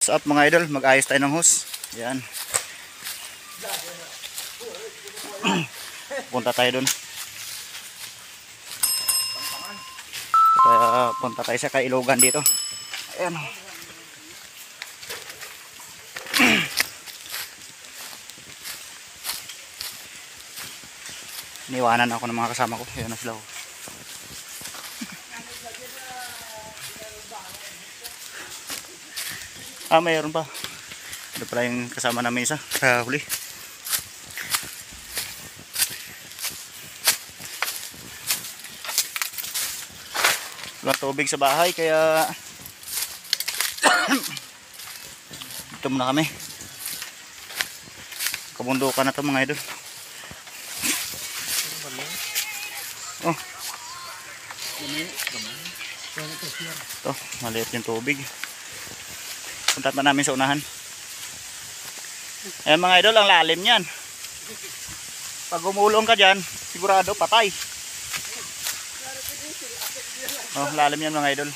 What's up mga idol, mag-ayos tayo ng hose. Yan. Punta tayo dun. Punta tayo sa kailugan dito. Ayan. Niwanan ako ng mga kasama ko. Ayan na sila. Mayroon pa. Ito pala yung kasama namin isa sa huli. Walang tubig sa bahay kaya ito muna kami. Kabundukan na ito mga idol. Oh. Ito, maliit yung tubig. Punta pa namin sa unahan. Ayan mga idol, ang lalim yan. Pag umulong ka dyan, sigurado patay. Oh, lalim yan mga idol.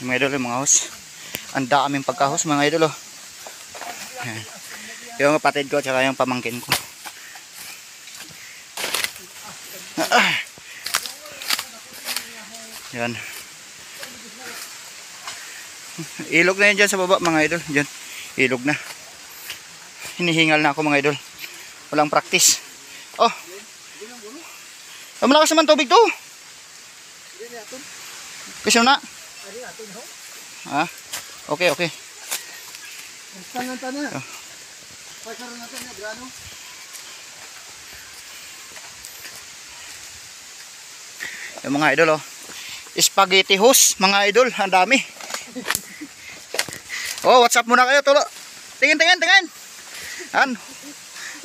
Mga idol, yung mga hose. Ang daming pagkahos mga idol. Oh. Yung kapatid ko, tsaka yung pamangkin ko. Yan. Ilog na yan dyan sa baba mga idol. Dyan. Ilog na. Hinihingal na ako mga idol. Walang practice. Oh. Malakas naman tubig to. Kasi na. Ah. Okay, okay. Oh. Yung mga idol oh. Spaghetti hose mga idol, ang dami. Oh, what's up muna kayo tulo. Tingin. An.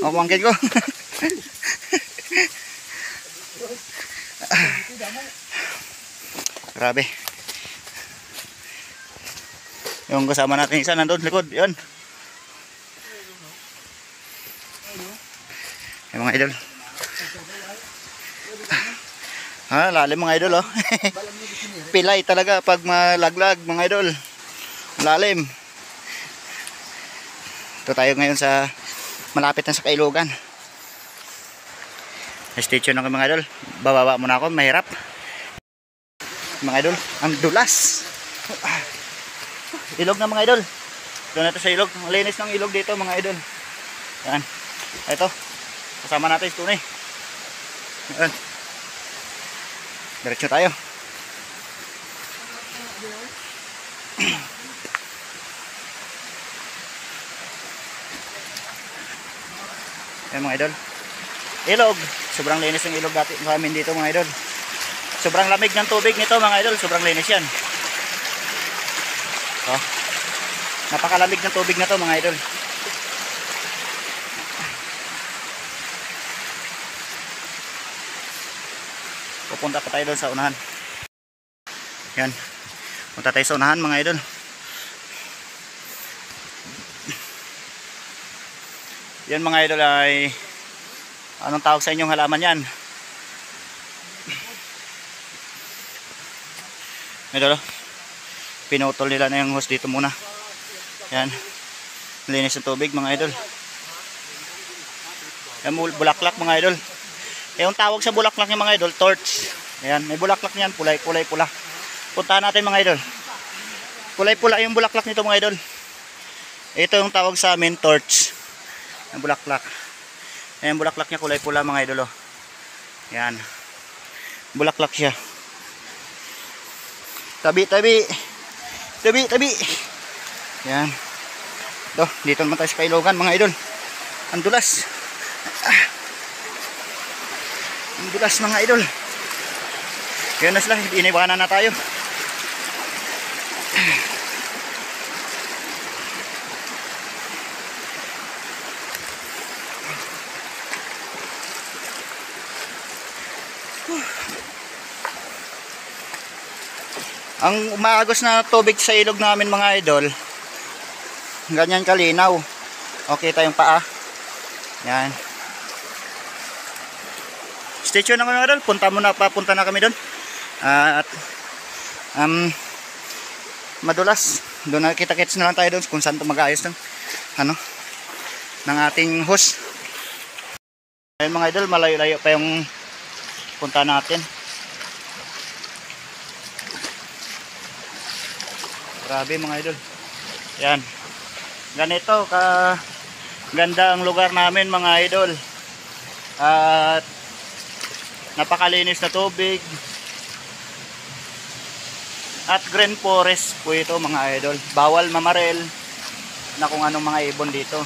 Oh, pamangkin ko. Grabe. Yung kasama natin isa nandun likod, 'yon. Yung mga idol. Lalim mga idol oh. Pilay talaga pag malaglag mga idol. Lalim. Ito tayo ngayon sa malapit na sa kailugan. Stay tuned ako mga idol. Bababa muna ako, mahirap. Mga idol, ang dulas. Ilog na mga idol. Doon na ito sa ilog. Ang linis ng ilog dito mga idol. Yan. Ito. Kasama natin ito na eh. Yan. Diretso tayo. Ayan mga idol. Ilog. Sobrang linis ng ilog dati sa amin dito mga idol. Sobrang lamig ng tubig nito mga idol. Sobrang linis yan. Oh. Napakalamig ng tubig na to mga idol. Pupunta pa tayo doon sa unahan. Yan. Punta tayo sa unahan mga idol. Yan mga idol ay anong tawag sa inyong halaman yan? Idol, pinutol nila na yung hose dito muna. Yan. Linis ng tubig mga idol. Yan, bulaklak mga idol. Yung tawag sa bulaklak niya mga idol, torch. Ayan, may bulaklak niyan, pula. Puntahan natin mga idol. Kulay-pula yung bulaklak nito mga idol. Ito yung tawag sa amin, torch. Yung bulaklak. Ayan, bulaklak niya kulay-pula mga idol. Oh. Ayan. Bulaklak siya. Tabi. Ayan. Ito, dito naman tayo sa kailugan mga idol. Ang dulas. Ang dulas mga idol. Kaya na sila, iniwanan na tayo. Ang umaagos na tubig sa ilog namin mga idol, ganyan kalinaw. Okay tayong paa. Yan. stay tuned na kami mga idol. Papunta na kami doon. At madulas. Doon na kita-kits na lang tayo doon kung saan ito mag-aayos ng ng ating hose. Ayun mga idol, malayo-layo pa yung punta natin. Grabe mga idol. Yan. Ganito ka ganda ang lugar namin mga idol. At napakalinis na tubig. At green forest po ito mga idol. Bawal mamarel na kung anong mga ibon dito.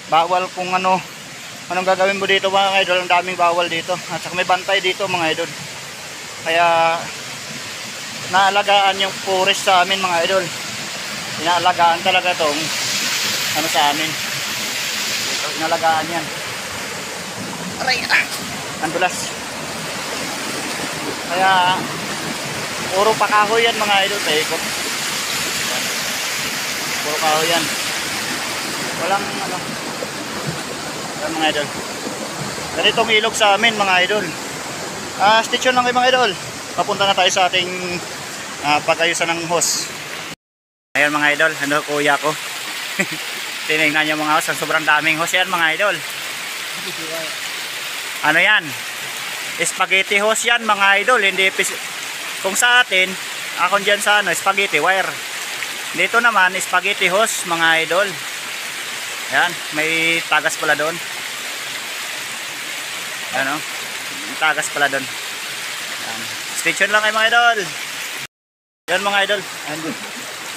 Bawal kung anong gagawin mo dito mga idol. Ang daming bawal dito. At saka may bantay dito mga idol. Kaya naalagaan yung forest sa amin mga idol. Inaalagaan talaga tong sa amin. Inalagaan yan. Aray! Ang dulas. Kaya puro pakahoy yan mga idol. Paikot. Puro kahoy yan. Walang yan mga idol. Ganitong ilog sa amin mga idol. Stay tuned lang kayo mga idol. Papunta na tayo sa ating pag-ayusan ng hose. Ayan mga idol. Ano kuya ko. Tinignan nyo mga hose. Sobrang daming hose yan mga idol. Ano yan? Spaghetti hose yan mga idol. Hindi kung sa atin, ako dyan sa spaghetti wire. Dito naman, spaghetti hose mga idol. Yan, may tagas pala doon. Ano? May tagas pala doon. Yan. Stay tuned lang kayo mga idol. Yan mga idol.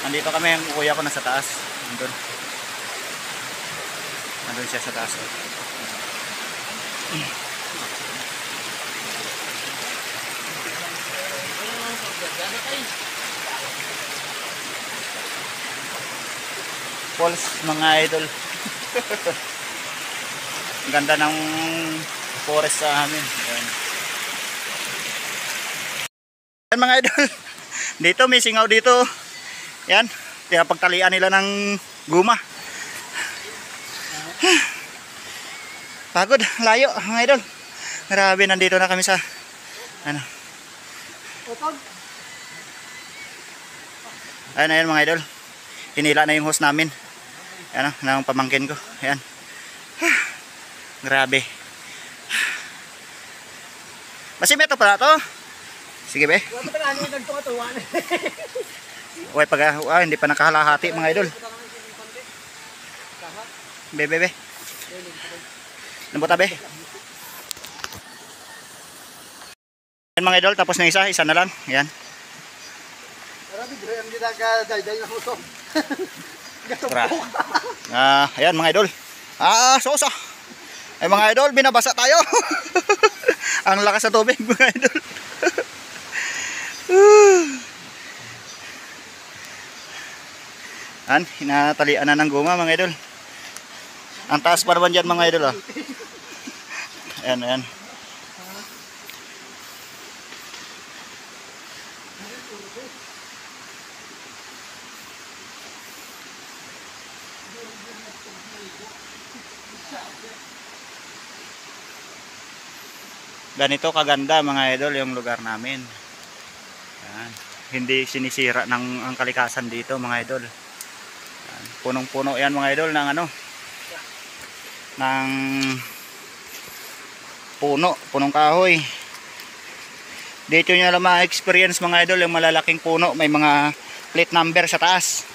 Nandito kami, yung kuya ko nasa taas. Nandun siya sa taas. Falls mga idol. Ang ganda ng forest sa amin. Yan mga idol. Dito may singaw dito. Yan. Kaya pagtalian nila ng guma. Pagod. Layo mga idol. Grabe, nandito na kami sa Ayan mga idol. Hinila na yung hose namin. Ayan ng pamangkin ko. Ayan. Grabe. Masimeto pala to. Sige be. Uy, hindi pa nakahalahati mga idol. Be. Nabuta be. Ayan mga idol, tapos na isa na lang. Ayan. Ayan mga idol. Sosa. Ay mga idol, binabasa tayo. Ang lakas sa tubig mga idol. Hinatalian na ng guma mga idol. Ang taas pa naman dyan mga idol. Ayan. Ganito kaganda mga idol yung lugar namin. Yan. Hindi sinisira ng ang kalikasan dito mga idol. Punong-puno yan mga idol ng ng punong kahoy. Dito nyo lang ma-experience mga idol yung malalaking puno. May mga plate number sa taas.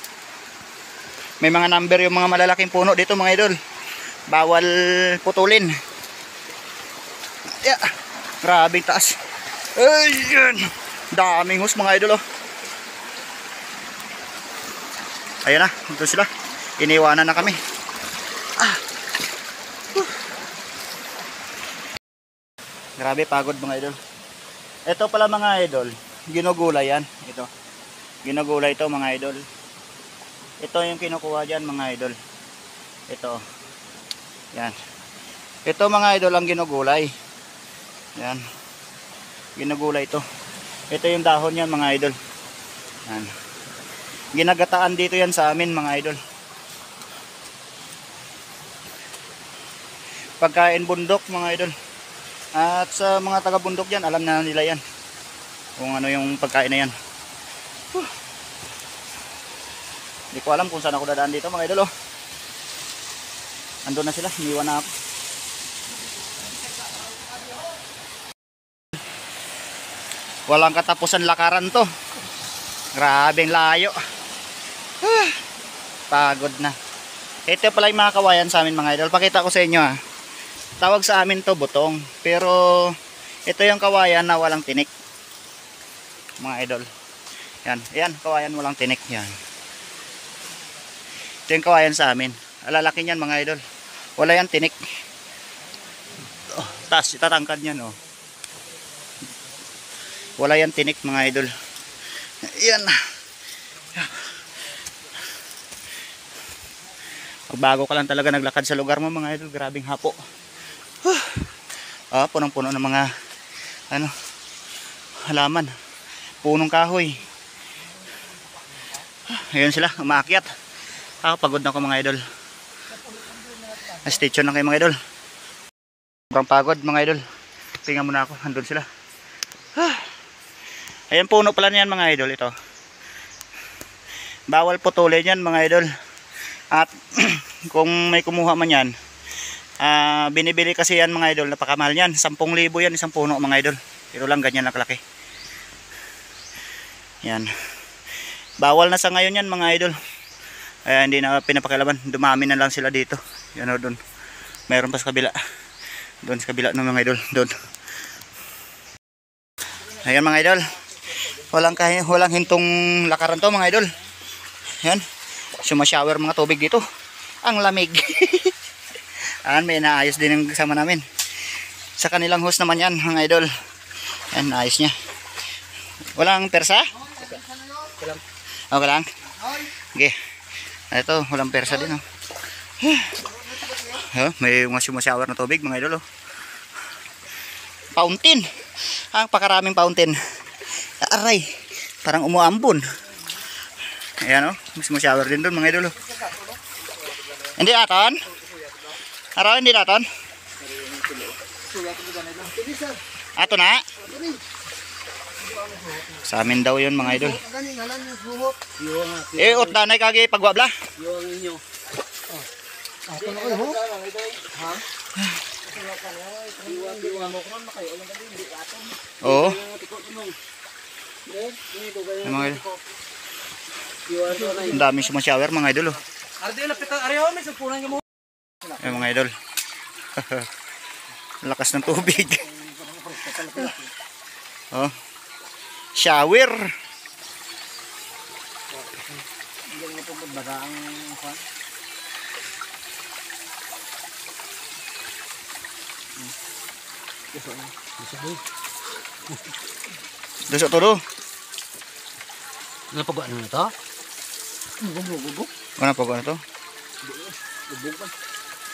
May mga number yung mga malalaking puno dito mga idol. Bawal putulin. Yeah. Grabing taas. Ayan. Daming hose mga idol. Ayan na. Ito sila. Iniwanan na kami. Grabe, pagod mga idol. Ito pala mga idol. Ginugulay yan. Ito. Ginugulay ito mga idol. Ito yung kinukuha dyan mga idol. Ito. Yan. Ito mga idol ang ginugulay. Yan. Ginugulay ito. Ito yung dahon yan mga idol. Yan. Ginagataan dito yan sa amin mga idol. Pagkain bundok mga idol. At sa mga taga-bundok dyan, alam na nila yan. Kung ano yung pagkain na yan. Hindi ko alam kung saan ako dadaan dito mga idol. Oh. Andun na sila, iniwan na ako. Walang katapusan lakaran to. Grabeng layo. Pagod na. Ito pala yung mga kawayan sa amin mga idol. Pakita ko sa inyo ha. Tawag sa amin to butong. Pero ito yung kawayan na walang tinik. Mga idol. Yan. Yan. Kawayan walang tinik. Yan. Ito yung kawayan sa amin. Alalaki niyan mga idol. Wala yan tinik. Oh, tas itatangkad niyan oh. Wala yan tinik mga idol. Yan. Bago ka lang talaga naglakad sa lugar mo mga idol. Grabing hapo. Punong-puno ng mga ano, halaman. Punong kahoy. Ayun sila, umaakyat. Pagod na ako mga idol. Stay tuned lang kayo mga idol. Sobrang pagod mga idol. Tingnan muna ako, andun sila. Ayan puno pala niyan mga idol ito. Bawal putulin yan mga idol. At kung may kumuha man yan, binibili kasi yan mga idol, napakamahal yan. 10,000 yan isang puno mga idol. Pero lang ganyan lang kalaki. Yan. Bawal na sa ngayon yan mga idol. Kaya hindi na pinapakilaman. Dumami na lang sila dito. Yan o doon. Mayroon pa sa kabila. Doon sa kabila ng mga idol. Doon. Ayan mga idol. Walang hintong lakaran to mga idol. Yan. Sumashower mga tubig dito. Ang lamig. May naayos din yung kasama namin. Sa kanilang host naman yan mga idol. Yan, naayos niya. Walang persa? Okay lang. Okay. Ito, walang persa din. May mga sumashower na tubig mga idol. Fountain. Ang pakaraming fountain. Aray. Parang umuambon. Ayan o. May sumashower din doon mga idol. Hindi aton? Araw hindi naton? Ato na? Sa amin daw yun mga idol. Ut na na kagi pagwabla. Oo. Ang daming sumashower mga idol. Mga idol. Lakas ng tubig. Oh. Shower. Dusok to do. Ano pa ano to? Ano pa ano to?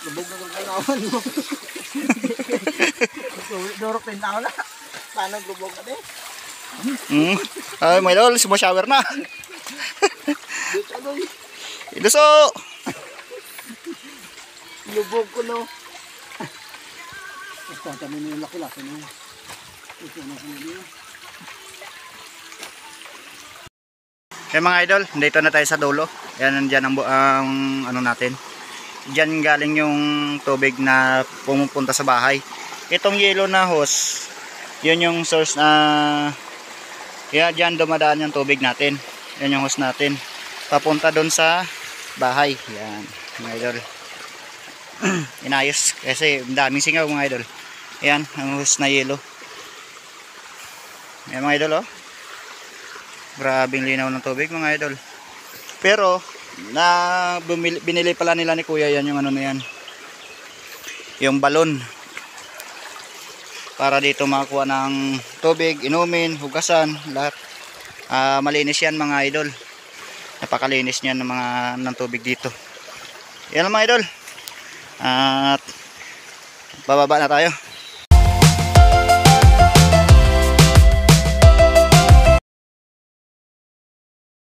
Lubog na kung kailangan mo. Dorok din tao na. Paano lubog na din? Ay, may idol, sumashower na. Iluso! Lubog ko no. Basta kami na yung laki-laki no. Ito na kami niya. Kaya mga idol, dito na tayo sa dulo. Yan, nandyan ang ano natin. Diyan galing yung tubig na pumupunta sa bahay. Itong yellow na hose, yun yung source na kaya diyan dumadaan yung tubig natin. Yan yung hose natin. Papunta doon sa bahay. Yan, mga idol. Inayos kasi daming singaw mga idol. Yan, ang hose na yellow. Yan mga idol oh. Grabing linaw ng tubig mga idol. Pero na binili pala nila ni kuya yan yung ano na yan, yung balon para dito makakuha ng tubig, inumin, hugasan, lahat. Malinis yan mga idol, napakalinis niyan ng tubig dito. Yan mga idol, at bababa na tayo.